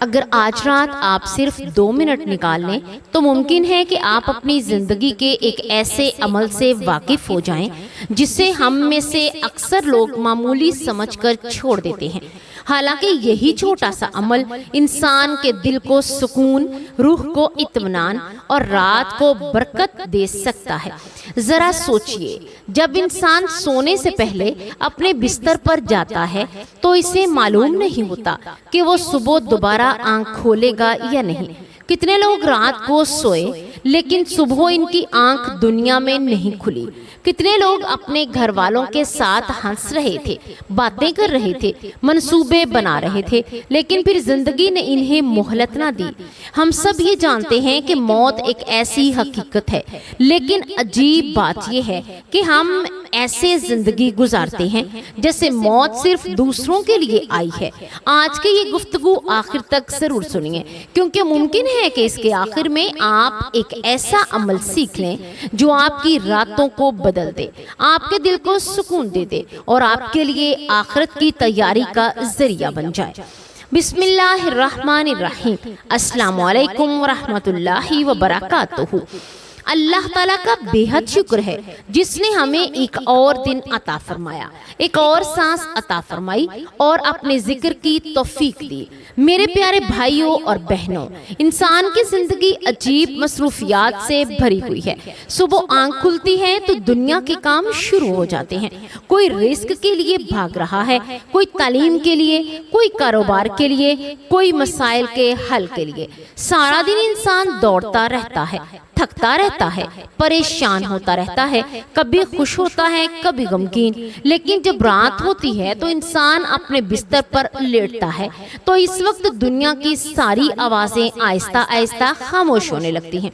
اگر آج رات آپ صرف 2 منٹ نکال لیں تو ممکن ہے کہ آپ اپنی زندگی کے ایک ایسے عمل سے واقف ہو جائیں جسے ہم میں سے اکثر لوگ معمولی سمجھ کر چھوڑ دیتے ہیں۔ حالانکہ یہی چھوٹا سا عمل انسان کے دل کو سکون، روح کو اطمینان اور رات کو برکت دے سکتا ہے۔ ذرا سوچئے، جب انسان سونے سے پہلے اپنے بستر پر جاتا ہے تو اسے معلوم نہیں ہوتا کہ وہ صبح دوبارہ آنکھ کھولے گا یا نہیں۔ کتنے لوگ رات کو سوئے لیکن صبح ان کی آنکھ دنیا میں نہیں کھلی۔ کتنے لوگ اپنے گھر والوں کے ساتھ ہنس رہے تھے، باتیں کر رہے تھے، منصوبے بنا رہے تھے، لیکن پھر زندگی نے انہیں مہلت نہ دی۔ ہم سب یہ جانتے ہیں کہ موت ایک ایسی حقیقت ہے، لیکن عجیب بات یہ ہے کہ ہم ایسے زندگی گزارتے ہیں جیسے موت صرف دوسروں کے لیے آئی ہے۔ آج کی یہ گفتگو آخر تک ضرور سنیے، کیونکہ ممکن ہے کہ اس کے آخر میں آپ ایک ایسا عمل سیکھ لیں جو آپ کی راتوں کو بدل دے، آپ کے دل کو سکون دے دے اور آپ کے لیے آخرت کی تیاری کا ذریعہ بن جائے۔ بسم اللہ الرحمن الرحیم۔ السلام علیکم ورحمۃ اللہ وبرکاتہ۔ اللہ تعالیٰ کا بے حد شکر ہے جس نے ہمیں ایک اور دن عطا فرمایا، ایک اور سانس عطا فرمائی اور اپنے ذکر کی توفیق دی۔ میرے پیارے بھائیوں اور بہنوں، انسان کی زندگی عجیب مصروفیات سے بھری ہوئی ہے۔ صبح آنکھ کھلتی ہے تو دنیا کے کام شروع ہو جاتے ہیں۔ کوئی رزق کے لیے بھاگ رہا ہے، کوئی تعلیم کے لیے، کوئی کاروبار کے لیے، کوئی مسائل کے حل کے لیے۔ سارا دن انسان دوڑتا رہتا ہے، تھکتا رہتا ہے، پریشان ہوتا رہتا ہے، کبھی خوش ہوتا ہے، کبھی غمگین۔ لیکن جب رات ہوتی ہے تو انسان اپنے بستر پر لیٹتا ہے تو اس وقت دنیا کی ساری آوازیں آہستہ آہستہ خاموش ہونے لگتی ہیں۔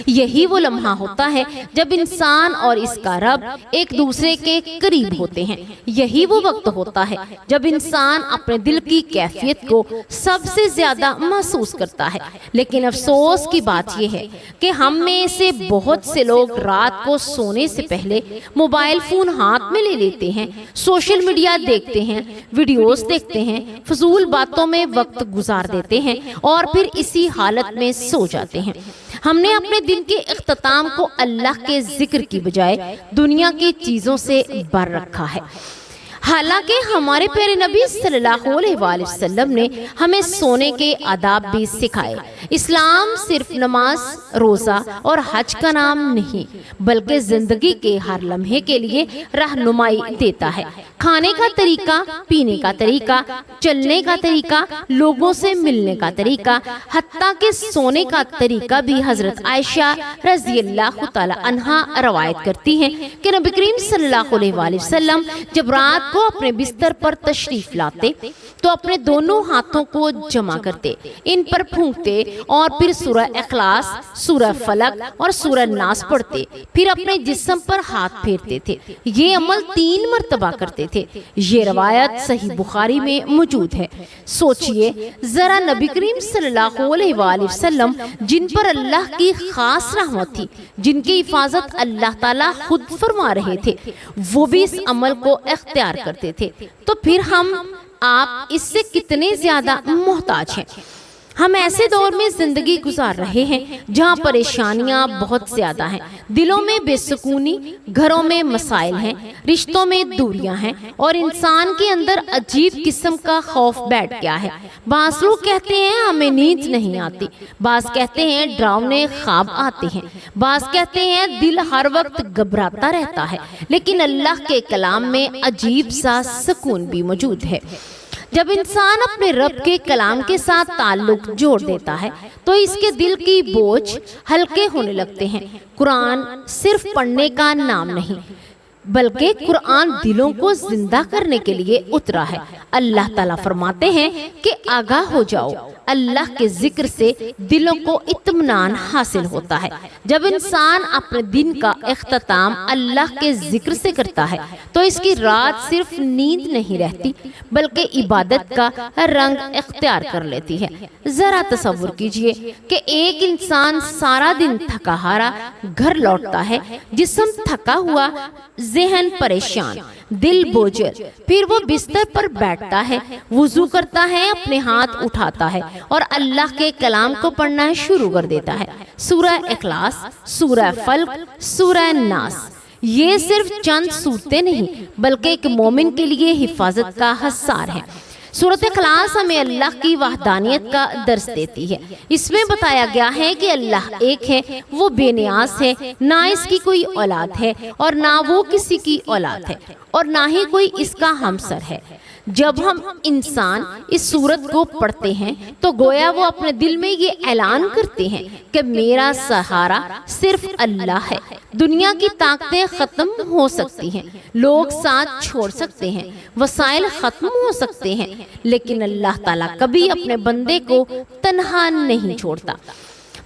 یہی وہ لمحہ ہوتا ہے جب انسان اور اس کا رب ایک دوسرے کے قریب ہوتے ہیں۔ یہی وہ وقت ہوتا ہے جب انسان اپنے دل کی کیفیت کو سب سے زیادہ محسوس کرتا ہے۔ لیکن افسوس کی بات یہ ہے کہ ہم میں سے بہت سے لوگ رات کو سونے سے پہلے موبائل فون ہاتھ میں لے لیتے ہیں، سوشل میڈیا دیکھتے ہیں، ویڈیوز دیکھتے ہیں، فضول باتوں میں وقت گزار دیتے ہیں اور پھر اسی حالت میں سو جاتے ہیں۔ ہم نے اپنے دن کے اختتام کو اللہ کے ذکر کی بجائے دنیا کی چیزوں سے بھر رکھا ہے۔ حالانکہ ہمارے پیارے نبی صلی اللہ علیہ وآلہ وسلم نے ہمیں سونے کے آداب بھی سکھائے۔ اسلام صرف نماز، روزہ اور حج کا نام نہیں، بلکہ زندگی کے ہر لمحے کے لیے رہنمائی دیتا ہے۔ کھانے کا طریقہ، پینے کا طریقہ، چلنے کا طریقہ، لوگوں سے ملنے کا طریقہ، حتیٰ کہ سونے کا طریقہ بھی حضرت عائشہ رضی اللہ تعالی عنہا روایت کرتی ہیں کہ نبی کریم صلی اللہ علیہ وآلہ وسلم جب رات کو اپنے بستر پر تشریف لاتے تو اپنے دونوں ہاتھوں کو جمع کرتے، ان پر پھونکتے اور پھر سورہ اخلاص، سورہ فلق اور سورہ ناس پڑھتے، پھر اپنے جسم پر ہاتھ پھیرتے تھے۔ یہ عمل 3 مرتبہ کرتے تھے۔ یہ روایت صحیح بخاری میں موجود ہے۔ سوچئے ذرا، نبی کریم صلی اللہ علیہ وآلہ وسلم جن پر اللہ کی خاص رحمت تھی، جن کی حفاظت اللہ تعالیٰ خود فرما رہے تھے، وہ بھی اس عمل کو اختیار کرتے تھے، تو پھر ہم آپ اس سے کتنے زیادہ محتاج ہیں۔ ہم ایسے دور میں زندگی گزار رہے ہیں جہاں پریشانیاں بہت زیادہ ہیں، دلوں میں بے سکونی، گھروں میں مسائل ہیں، رشتوں میں دوریاں ہیں اور انسان کے اندر عجیب قسم کا خوف بیٹھ گیا ہے۔ بعض لوگ کہتے ہیں ہمیں نیند نہیں آتی، بعض کہتے ہیں ڈراؤنے خواب آتے ہیں، بعض کہتے ہیں دل ہر وقت گھبراتا رہتا ہے۔ لیکن اللہ کے کلام میں عجیب سا سکون بھی موجود ہے۔ جب انسان اپنے رب کے کلام کے ساتھ تعلق جوڑ دیتا ہے تو اس کے دل کی بوجھ ہلکے ہونے لگتے ہیں۔ قرآن صرف پڑھنے کا نام نہیں، بلکہ قرآن دلوں کو زندہ کرنے کے لیے اترا ہے۔ اللہ تعالیٰ فرماتے ہیں کہ آگاہ ہو جاؤ، اللہ کے ذکر سے دلوں کو اطمینان حاصل ہوتا ہے۔ جب انسان اپنے دن کا اختتام اللہ کے ذکر سے کرتا ہے تو اس کی رات صرف نیند نہیں رہتی بلکہ عبادت کا رنگ اختیار کر لیتی ہے۔ ذرا تصور کیجئے کہ ایک انسان سارا دن تھکا ہارا گھر لوٹتا ہے، جسم تھکا ہوا، ذہن پریشان، دل بوجھل، پھر وہ بستر پر بیٹھ بیٹھتا ہے، وضو کرتا ہے، اپنے ہاتھ اٹھاتا ہے اور اللہ کے کلام کو پڑھنا شروع کر دیتا ہے۔ سورہ اخلاص، سورہ فلق، سورہ ناس، یہ صرف چند صورتیں نہیں بلکہ ایک مومن کے لیے حفاظت کا حصار ہے۔ سورۃ اخلاص ہمیں اللہ کی وحدانیت کا درس دیتی ہے۔ اس میں بتایا گیا ہے کہ اللہ ایک ہے، وہ بے نیاز ہے، نہ اس کی کوئی اولاد ہے اور نہ وہ کسی کی اولاد ہے اور نہ ہی کوئی اس کا ہمسر ہے۔ جب ہم انسان اس سورت کو پڑھتے ہیں تو گویا وہ اپنے دل میں یہ اعلان کرتے ہیں کہ میرا سہارا صرف اللہ ہے۔ دنیا کی طاقتیں ختم ہو سکتی ہیں، لوگ ساتھ چھوڑ سکتے ہیں، وسائل ختم ہو سکتے ہیں، لیکن اللہ تعالیٰ کبھی اپنے بندے کو تنہا نہیں چھوڑتا۔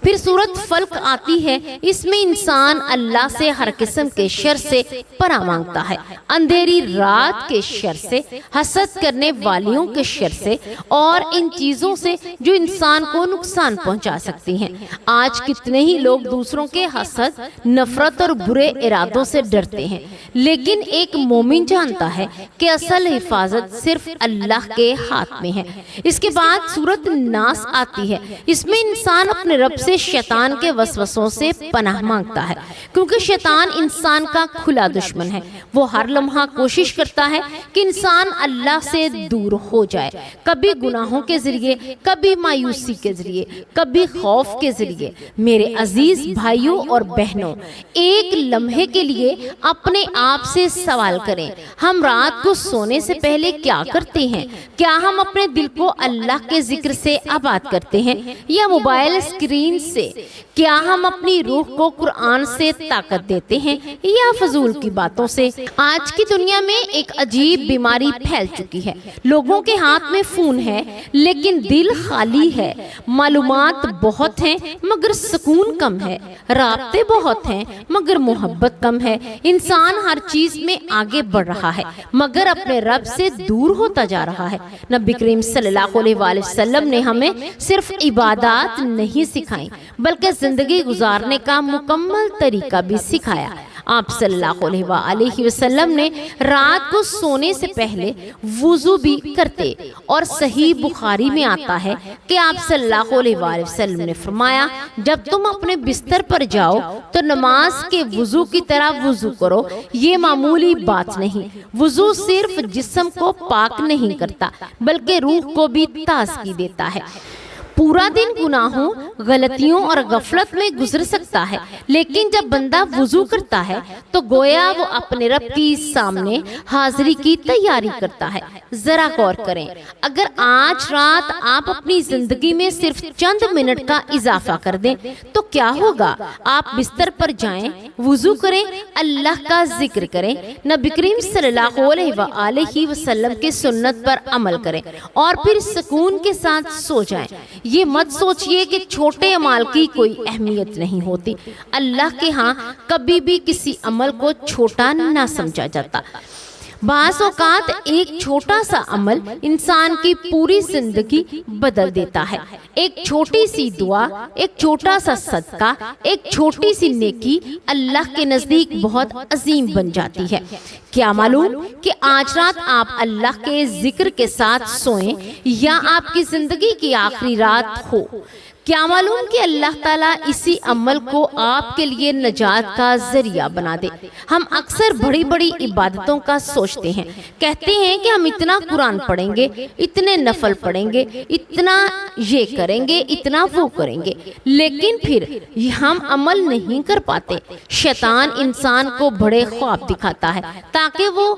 پھر سورۃ فلق آتی ہے، اس میں انسان اللہ سے ہر قسم کے شر سے پناہ مانگتا ہے، اندھیری رات کے شر سے، حسد کرنے والیوں کے شر سے اور ان چیزوں سے جو انسان کو نقصان پہنچا سکتی ہیں۔ آج کتنے ہی لوگ دوسروں کے حسد، نفرت اور برے ارادوں سے ڈرتے ہیں، لیکن ایک مومن جانتا ہے کہ اصل حفاظت صرف اللہ کے ہاتھ میں ہے۔ اس کے بعد سورۃ ناس آتی ہے، اس میں انسان اپنے رب سے شیطان کے وسوسوں سے پناہ مانگتا ہے، کیونکہ شیطان انسان کا کھلا دشمن ہے۔ وہ ہر لمحہ کوشش کرتا ہے کہ انسان اللہ سے دور ہو جائے، کبھی گناہوں کے ذریعے، کبھی مایوسی کے ذریعے، کبھی خوف کے ذریعے۔ میرے عزیز بھائیوں اور بہنوں، ایک لمحے کے لیے اپنے آپ سے سوال کریں، ہم رات کو سونے سے پہلے کیا کرتے ہیں؟ کیا ہم اپنے دل کو اللہ کے ذکر سے آباد کرتے ہیں یا موبائل اسکرین سے؟ کیا ہم اپنی روح کو قرآن سے طاقت دیتے ہیں یا فضول کی باتوں سے؟ آج کی دنیا میں ایک عجیب بیماری پھیل چکی ہے، لوگوں کے ہاتھ میں فون ہے لیکن دل خالی ہے، معلومات بہت ہیں مگر سکون کم ہے، رابطے بہت ہیں مگر محبت کم ہے۔ انسان ہر چیز میں آگے بڑھ رہا ہے مگر اپنے رب سے دور ہوتا جا رہا ہے۔ نبی کریم صلی اللہ علیہ وآلہ وسلم نے ہمیں صرف عبادات نہیں سکھائیں بلکہ زندگی گزارنے کا مکمل طریقہ بھی سکھایا۔ آپ صلی اللہ علیہ وآلہ وسلم نے رات کو سونے سے پہلے وضو بھی کرتے، اور صحیح بخاری میں آتا ہے کہ آپ صلی اللہ علیہ وآلہ وسلم نے فرمایا، جب تم اپنے بستر پر جاؤ تو نماز کے وضو کی طرح وضو کرو۔ یہ معمولی بات نہیں، وضو صرف جسم کو پاک نہیں کرتا بلکہ روح کو بھی تازگی دیتا ہے۔ پورا دن گناہوں، غلطیوں اور غفلت میں گزر سکتا ہے، لیکن جب بندہ وضو کرتا ہے تو گویا وہ اپنے رب کی سامنے حاضری کی تیاری کرتا ہے۔ ذرا غور کریں، اگر آج رات آپ اپنی زندگی میں صرف چند منٹ کا اضافہ کر دیں تو کیا ہوگا؟ آپ بستر پر جائیں، وضو کریں، اللہ کا ذکر کریں، نبی کریم صلی اللہ علیہ وآلہ وسلم کے سنت پر عمل کریں اور پھر سکون کے ساتھ سو جائیں۔ یہ مت سوچئے کہ چھوٹے عمل کی کوئی اہمیت نہیں ہوتی۔ اللہ کے ہاں کبھی بھی کسی عمل کو چھوٹا نہ سمجھا جاتا۔ بعض اوقات ایک چھوٹا سا عمل انسان کی پوری زندگی بدل دیتا ہے۔ ایک چھوٹی سی دعا، ایک چھوٹا سا صدقہ، ایک چھوٹی سی نیکی اللہ کے نزدیک بہت عظیم بن جاتی ہے۔ کیا معلوم کہ آج رات آپ اللہ کے ذکر کے ساتھ سوئیں یا آپ کی زندگی کی آخری رات ہو؟ کیا معلوم کہ اللہ تعالیٰ اسی عمل کو آپ کے لیے نجات کا ذریعہ بنا دے۔ ہم اکثر بڑی بڑی عبادتوں کا سوچتے ہیں، کہتے ہیں کہ ہم اتنا قرآن پڑھیں گے، اتنے نفل پڑھیں گے، اتنا یہ کریں گے، اتنا وہ کریں گے، لیکن پھر ہم عمل نہیں کر پاتے۔ شیطان انسان کو بڑے خواب دکھاتا ہے تاکہ وہ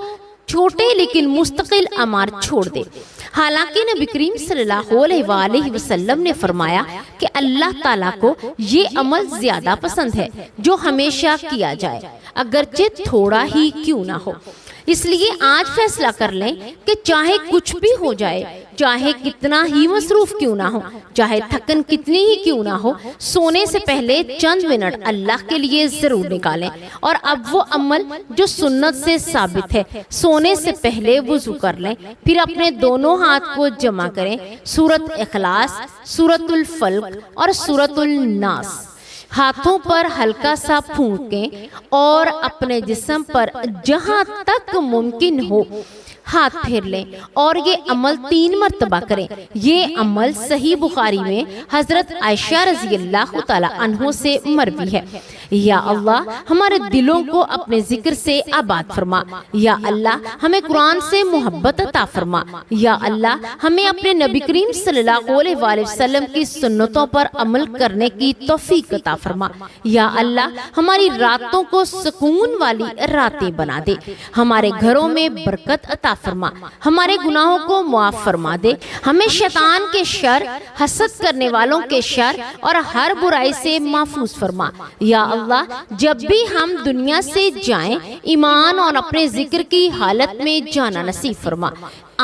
چھوٹے لیکن مستقل اعمال چھوڑ دے۔ حالانکہ نبی کریم صلی اللہ علیہ وآلہ وسلم نے فرمایا کہ اللہ تعالیٰ کو یہ عمل زیادہ پسند ہے جو ہمیشہ کیا جائے، اگرچہ تھوڑا ہی کیوں نہ ہو۔ اس لیے آج فیصلہ کر لیں کہ چاہے کچھ بھی ہو جائے، چاہے کتنا ہی مصروف کیوں نہ ہو، چاہے تھکن کتنی ہی کیوں نہ ہو، سونے سے پہلے چند منٹ اللہ کے لیے ضرور نکالیں۔ اور اب وہ عمل جو سنت سے ثابت ہے، سونے سے پہلے وضو کر لیں، پھر اپنے دونوں ہاتھ کو جمع کریں، سورۃ اخلاص، سورۃ الفلق اور سورۃ الناس ہاتھوں پر ہلکا سا پھونکیں اور اپنے جسم پر جہاں تک ممکن ہو ہاتھ پھیر لیں اور یہ عمل 3 مرتبہ کریں۔ یہ عمل صحیح بخاری میں حضرت عائشہ رضی اللہ تعالی عنہ سے مروی ہے۔ یا اللہ ہمارے دلوں کو اپنے ذکر سے آباد فرما۔ یا اللہ ہمیں قرآن سے محبت عطا فرما۔ یا اللہ ہمیں اپنے نبی کریم صلی اللہ علیہ وآلہ وسلم کی سنتوں پر عمل کرنے کی توفیق عطا فرما۔ یا اللہ ہماری راتوں کو سکون والی راتیں بنا دے، ہمارے گھروں میں برکت عطا فرما، ہمارے گناہوں کو معاف فرما دے، ہمیں شیطان کے شر، حسد کرنے والوں کے شر اور ہر برائی سے محفوظ فرما۔ یا اللہ جب بھی ہم دنیا سے جائیں ایمان اور اپنے ذکر کی حالت میں جانا نصیب فرما۔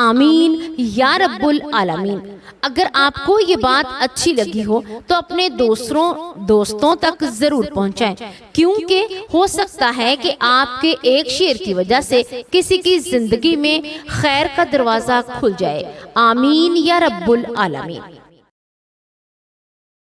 آمین یا رب العالمین۔ اگر آپ کو یہ بات اچھی لگی ہو تو اپنے دوستوں تک ضرور پہنچائیں، کیونکہ ہو سکتا ہے کہ آپ کے ایک شیئر کی وجہ سے کسی کی زندگی میں خیر کا دروازہ کھل جائے۔ آمین یا رب العالمین۔